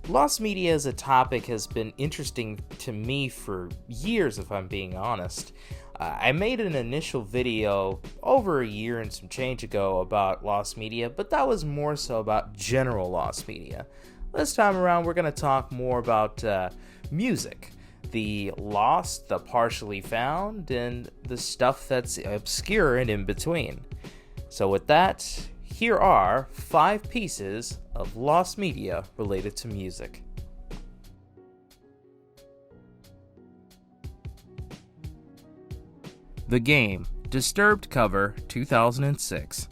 Lost media as a topic has been interesting to me for years, if I'm being honest. I made an initial video over a year and some change ago about lost media, but that was more so about general lost media. This time around, we're going to talk more about music. The lost, the partially found, and the stuff that's obscure and in between. So with that, here are 5 pieces of lost media related to music. The Game, Disturbed cover, 2006.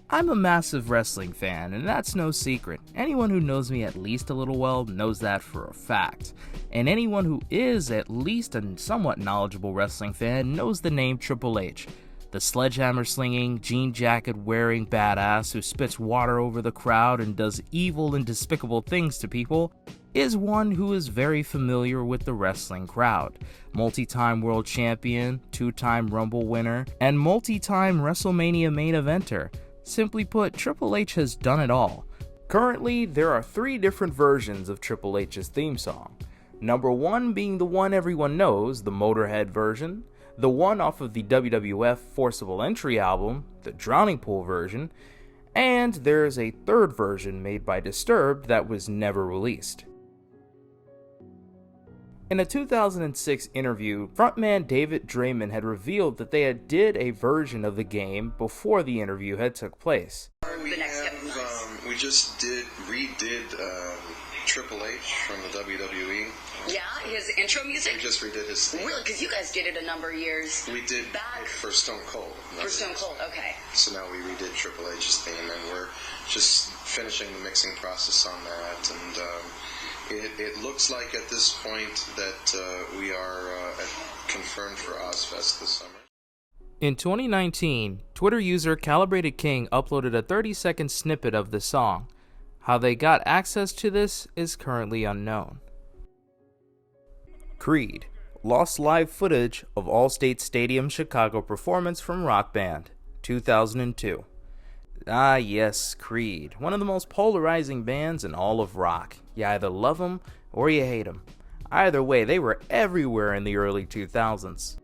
I'm a massive wrestling fan, and that's no secret. Anyone who knows me at least a little well knows that for a fact. And anyone who is at least a somewhat knowledgeable wrestling fan knows the name Triple H. The sledgehammer-slinging, jean jacket-wearing badass who spits water over the crowd and does evil and despicable things to people is one who is very familiar with the wrestling crowd. Multi-time world champion, 2-time Rumble winner, and multi-time WrestleMania main eventer. Simply put, Triple H has done it all. Currently, there are 3 different versions of Triple H's theme song. Number 1 being the one everyone knows, the Motorhead version. The one off of the WWF Forcible Entry album, the Drowning Pool version. And there's a 3rd version made by Disturbed that was never released. In a 2006 interview, frontman David Draymond had revealed that they did a version of the game before the interview had took place. We just redid Triple H from the WWE. Yeah, his intro music? We just redid his theme. Really? Because you guys did it a number of years We did back. for Stone Cold. For Stone Cold, okay. So now we redid Triple H's theme, and we're just finishing the mixing process on that. And it looks like at this point that we are confirmed for Ozfest this summer. In 2019, Twitter user Calibrated King uploaded a 30-second snippet of the song. How they got access to this is currently unknown. Creed, lost live footage of Allstate Stadium Chicago performance from Rock Band, 2002. Ah yes, Creed, one of the most polarizing bands in all of rock. You either love them or you hate them. Either way, they were everywhere in the early 2000s.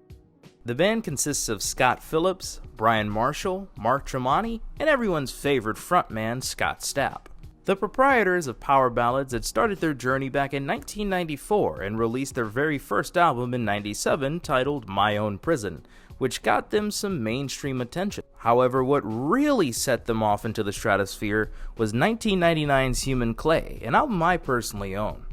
The band consists of Scott Phillips, Brian Marshall, Mark Tremonti, and everyone's favorite frontman, Scott Stapp. The proprietors of Power Ballads had started their journey back in 1994 and released their very first album in 97 titled My Own Prison, which got them some mainstream attention. However, what really set them off into the stratosphere was 1999's Human Clay, an album I personally own.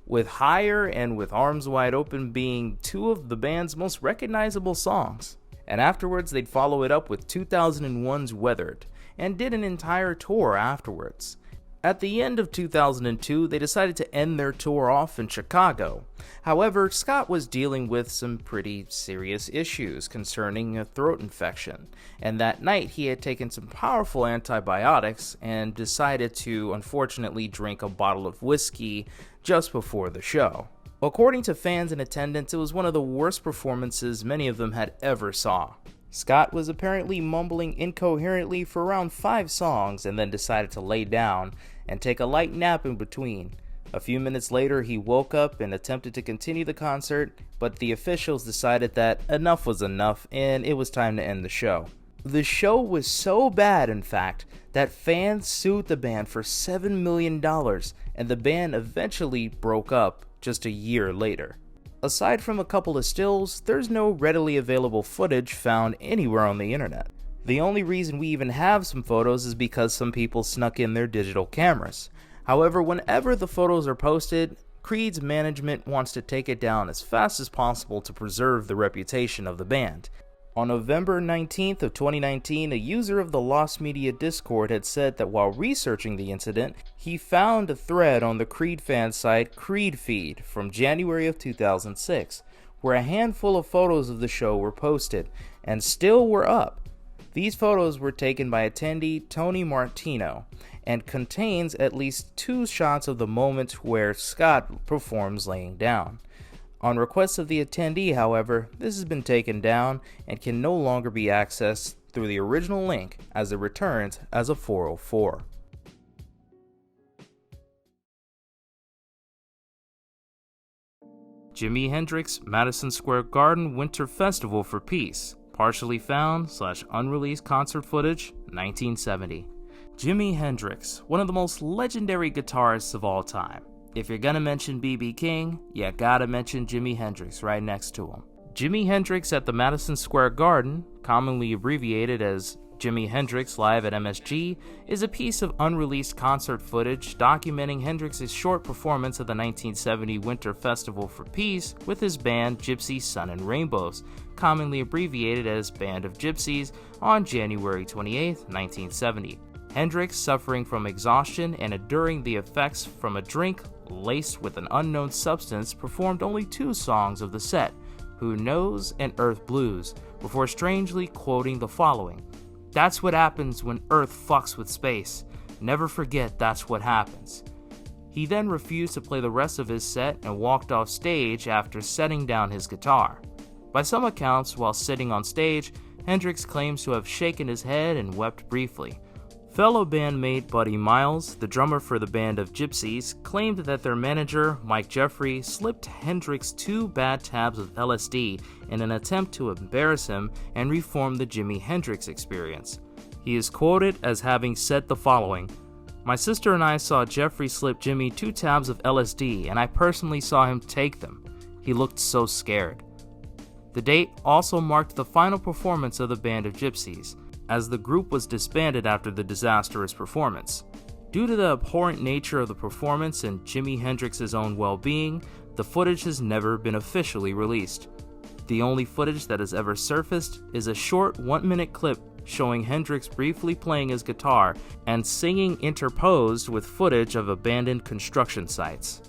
With Higher and With Arms Wide Open being 2 of the band's most recognizable songs. And afterwards they'd follow it up with 2001's Weathered, and did an entire tour afterwards. At the end of 2002, they decided to end their tour off in Chicago. However, Scott was dealing with some pretty serious issues concerning a throat infection, and that night he had taken some powerful antibiotics and decided to unfortunately drink a bottle of whiskey just before the show. According to fans in attendance, it was one of the worst performances many of them had ever saw. Scott was apparently mumbling incoherently for around 5 songs and then decided to lay down and take a light nap in between. A few minutes later, he woke up and attempted to continue the concert, but the officials decided that enough was enough and it was time to end the show. The show was so bad, in fact, that fans sued the band for $7 million, and the band eventually broke up just a year later. Aside from a couple of stills, there's no readily available footage found anywhere on the internet. The only reason we even have some photos is because some people snuck in their digital cameras. However, whenever the photos are posted, Creed's management wants to take it down as fast as possible to preserve the reputation of the band. On November 19th of 2019, a user of the Lost Media Discord had said that while researching the incident, he found a thread on the Creed fan site Creed Feed from January of 2006, where a handful of photos of the show were posted, and still were up. These photos were taken by attendee Tony Martino, and contains at least 2 shots of the moment where Scott performs laying down. On request of the attendee, however, this has been taken down and can no longer be accessed through the original link as it returns as a 404. Jimi Hendrix Madison Square Garden Winter Festival for Peace, partially found/unreleased concert footage, 1970. Jimi Hendrix, one of the most legendary guitarists of all time. If you're gonna mention B.B. King, you gotta mention Jimi Hendrix right next to him. Jimi Hendrix at the Madison Square Garden, commonly abbreviated as Jimi Hendrix Live at MSG, is a piece of unreleased concert footage documenting Hendrix's short performance at the 1970 Winter Festival for Peace with his band Gypsy Sun and Rainbows, commonly abbreviated as Band of Gypsies, on January 28, 1970. Hendrix, suffering from exhaustion and enduring the effects from a drink laced with an unknown substance, performed only 2 songs of the set, Who Knows and Earth Blues, before strangely quoting the following: "That's what happens when Earth fucks with space. Never forget that's what happens." He then refused to play the rest of his set and walked off stage after setting down his guitar. By some accounts, while sitting on stage, Hendrix claims to have shaken his head and wept briefly. Fellow bandmate Buddy Miles, the drummer for the Band of Gypsies, claimed that their manager, Mike Jeffrey, slipped Hendrix 2 bad tabs of LSD in an attempt to embarrass him and reform the Jimi Hendrix experience. He is quoted as having said the following: "My sister and I saw Jeffrey slip Jimmy 2 tabs of LSD, and I personally saw him take them. He looked so scared." The date also marked the final performance of the Band of Gypsies, as the group was disbanded after the disastrous performance. Due to the abhorrent nature of the performance and Jimi Hendrix's own well-being, the footage has never been officially released. The only footage that has ever surfaced is a short 1-minute clip showing Hendrix briefly playing his guitar and singing interposed with footage of abandoned construction sites.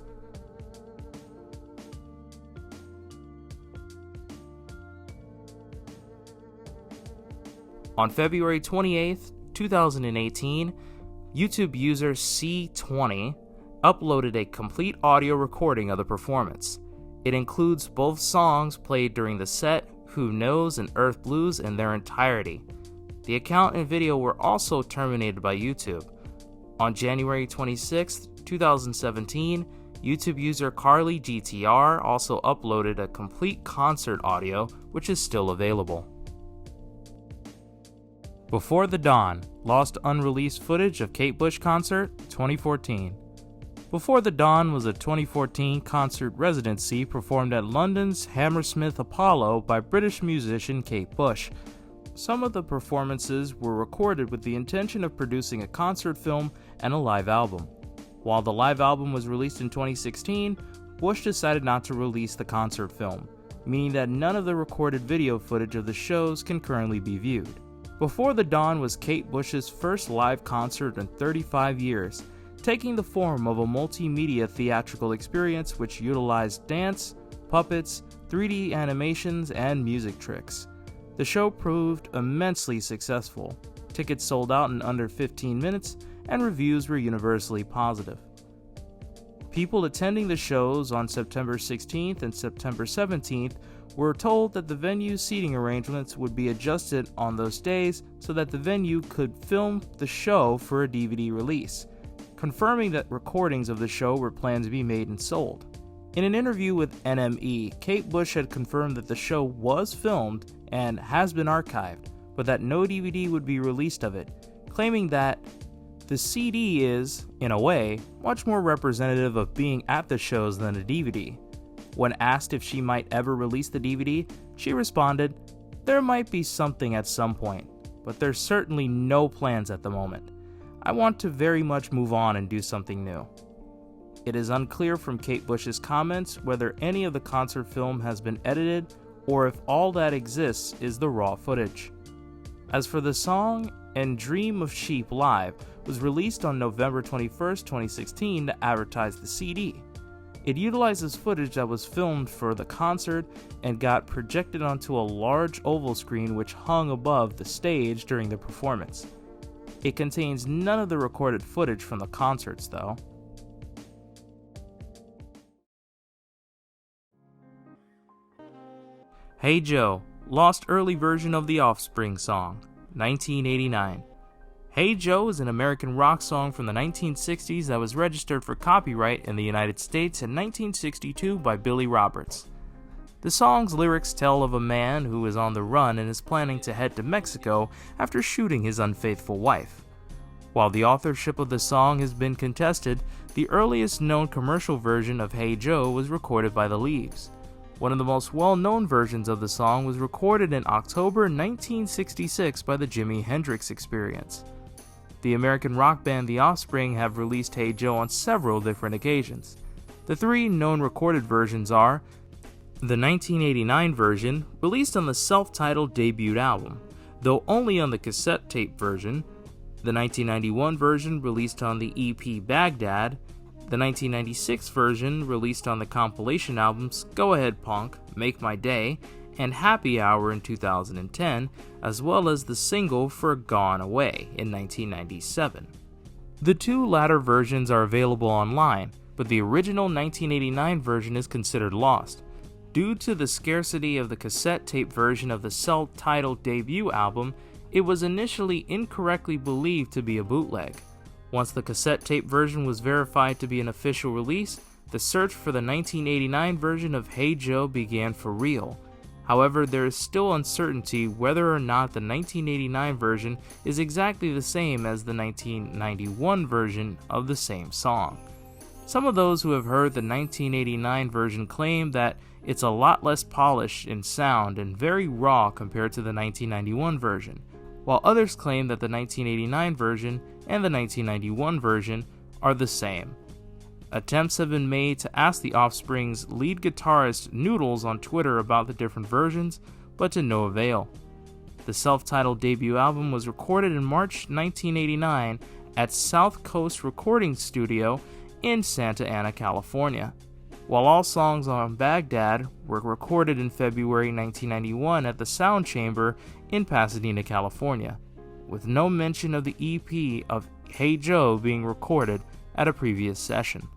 On February 28, 2018, YouTube user C20 uploaded a complete audio recording of the performance. It includes both songs played during the set, Who Knows and Earth Blues, in their entirety. The account and video were also terminated by YouTube. On January 26, 2017, YouTube user Carly GTR also uploaded a complete concert audio, which is still available. Before the Dawn, lost unreleased footage of Kate Bush concert, 2014. Before the Dawn was a 2014 concert residency performed at London's Hammersmith Apollo by British musician Kate Bush. Some of the performances were recorded with the intention of producing a concert film and a live album. While the live album was released in 2016, Bush decided not to release the concert film, meaning that none of the recorded video footage of the shows can currently be viewed. Before the Dawn was Kate Bush's first live concert in 35 years, taking the form of a multimedia theatrical experience which utilized dance, puppets, 3D animations, and music tricks. The show proved immensely successful. Tickets sold out in under 15 minutes, and reviews were universally positive. People attending the shows on September 16th and September 17th were told that the venue's seating arrangements would be adjusted on those days so that the venue could film the show for a DVD release, confirming that recordings of the show were planned to be made and sold. In an interview with NME, Kate Bush had confirmed that the show was filmed and has been archived, but that no DVD would be released of it, claiming that the CD is, in a way, much more representative of being at the shows than a DVD. When asked if she might ever release the DVD, she responded, "There might be something at some point, but there's certainly no plans at the moment. I want to very much move on and do something new." It is unclear from Kate Bush's comments whether any of the concert film has been edited or if all that exists is the raw footage. As for the song, And Dream of Sheep Live was released on November 21st, 2016 to advertise the CD. It utilizes footage that was filmed for the concert and got projected onto a large oval screen which hung above the stage during the performance. It contains none of the recorded footage from the concerts, though. Hey Joe, lost early version of the Offspring song, 1989. Hey Joe is an American rock song from the 1960s that was registered for copyright in the United States in 1962 by Billy Roberts. The song's lyrics tell of a man who is on the run and is planning to head to Mexico after shooting his unfaithful wife. While the authorship of the song has been contested, the earliest known commercial version of Hey Joe was recorded by the Leaves. One of the most well-known versions of the song was recorded in October 1966 by the Jimi Hendrix Experience. The American rock band The Offspring have released Hey Joe on several different occasions. The three known recorded versions are the 1989 version, released on the self-titled debut album, though only on the cassette tape version, the 1991 version released on the EP Baghdad, the 1996 version released on the compilation albums Go Ahead Punk, Make My Day, and Happy Hour in 2010, as well as the single for Gone Away in 1997. The two latter versions are available online, but the original 1989 version is considered lost. Due to the scarcity of the cassette tape version of the self-titled debut album, it was initially incorrectly believed to be a bootleg. Once the cassette tape version was verified to be an official release, the search for the 1989 version of Hey Joe began for real. However, there is still uncertainty whether or not the 1989 version is exactly the same as the 1991 version of the same song. Some of those who have heard the 1989 version claim that it's a lot less polished in sound and very raw compared to the 1991 version, while others claim that the 1989 version and the 1991 version are the same. Attempts have been made to ask the Offspring's lead guitarist Noodles on Twitter about the different versions, but to no avail. The self-titled debut album was recorded in March 1989 at South Coast Recording Studio in Santa Ana, California, while all songs on Baghdad were recorded in February 1991 at the Sound Chamber in Pasadena, California, with no mention of the EP of Hey Joe being recorded at a previous session.